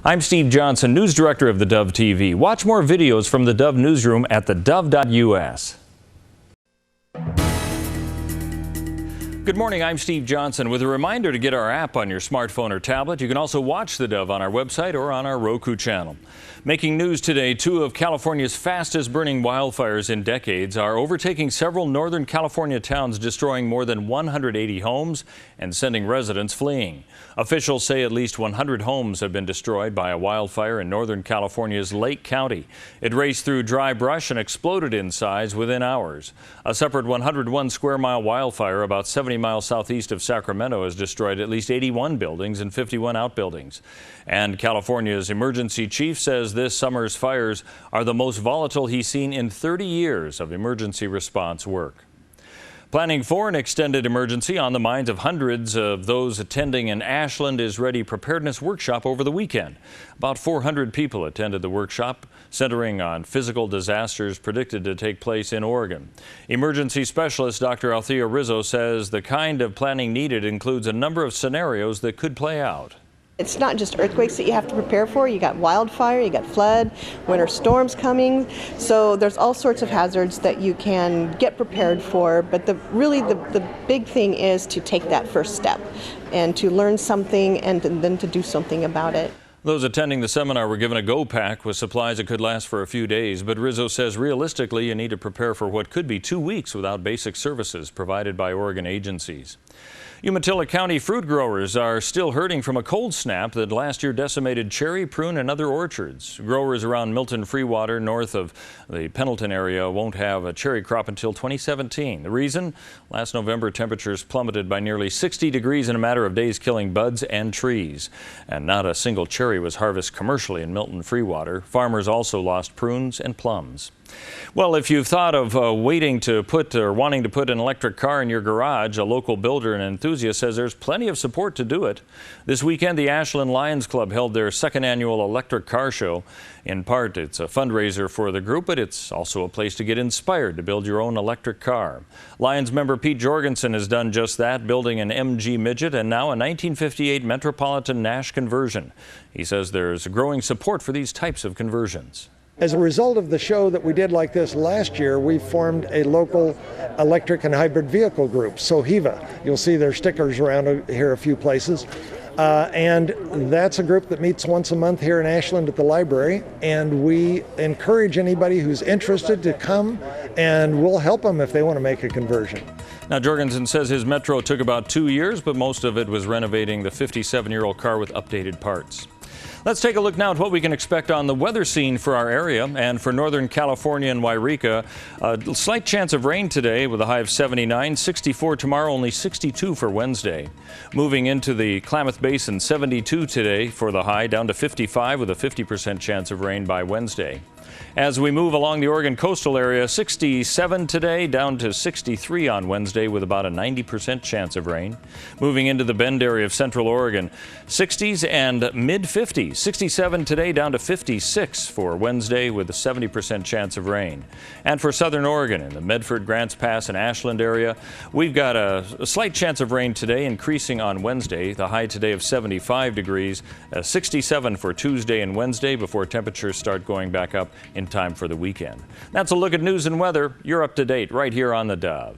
I'm Steve Johnson, News Director of theDove TV. Watch more videos from the Dove Newsroom at theDove.us. Good morning, I'm Steve Johnson with a reminder to get our app on your smartphone or tablet. You can also watch the Dove on our website or on our Roku channel. Making news today, two of California's fastest burning wildfires in decades are overtaking several Northern California towns, destroying more than 180 homes and sending residents fleeing. Officials say at least 100 homes have been destroyed by a wildfire in Northern California's Lake County. It raced through dry brush and exploded in size within hours. A separate 101 square mile wildfire about 70 miles southeast of Sacramento has destroyed at least 81 buildings and 51 outbuildings. And California's emergency chief says this summer's fires are the most volatile he's seen in 30 years of emergency response work. Planning for an extended emergency on the minds of hundreds of those attending an Ashland is Ready Preparedness workshop over the weekend. About 400 people attended the workshop, centering on physical disasters predicted to take place in Oregon. Emergency specialist Dr. Althea Rizzo says the kind of planning needed includes a number of scenarios that could play out. It's not just earthquakes that you have to prepare for. You got wildfire, you got flood, winter storms coming. So there's all sorts of hazards that you can get prepared for. But the big thing is to take that first step and to learn something and then to do something about it. Those attending the seminar were given a go pack with supplies that could last for a few days. But Rizzo says realistically you need to prepare for what could be 2 weeks without basic services provided by Oregon agencies. Umatilla County fruit growers are still hurting from a cold snap that last year decimated cherry, prune, and other orchards. Growers around Milton Freewater, north of the Pendleton area, won't have a cherry crop until 2017. The reason? Last November, temperatures plummeted by nearly 60 degrees in a matter of days, killing buds and trees. And not a single cherry was harvested commercially in Milton Freewater. Farmers also lost prunes and plums. Well, if you've thought of wanting to put an electric car in your garage, a local builder and enthusiast says there's plenty of support to do it. This weekend, the Ashland Lions Club held their second annual electric car show. In part, it's a fundraiser for the group, but it's also a place to get inspired to build your own electric car. Lions member Pete Jorgensen has done just that, building an MG Midget and now a 1958 Metropolitan Nash conversion. He says there's growing support for these types of conversions. As a result of the show that we did like this last year, we formed a local electric and hybrid vehicle group, SOHEVA. You'll see their stickers around here a few places. And that's a group that meets once a month here in Ashland at the library. And we encourage anybody who's interested to come, and we'll help them if they want to make a conversion. Now, Jorgensen says his Metro took about 2 years, but most of it was renovating the 57-year-old car with updated parts. Let's take a look now at what we can expect on the weather scene for our area. And for Northern California and Wairika, a slight chance of rain today with a high of 79, 64 tomorrow, only 62 for Wednesday. Moving into the Klamath Basin, 72 today for the high, down to 55 with a 50% chance of rain by Wednesday. As we move along the Oregon coastal area, 67 today, down to 63 on Wednesday with about a 90% chance of rain. Moving into the Bend area of central Oregon, 60s and mid-50s. 67 today, down to 56 for Wednesday with a 70% chance of rain. And for southern Oregon, in the Medford, Grants Pass, and Ashland area, we've got a slight chance of rain today, increasing on Wednesday. The high today of 75 degrees, 67 for Tuesday and Wednesday before temperatures start going back up in time for the weekend. That's a look at news and weather. You're up to date right here on the Dove.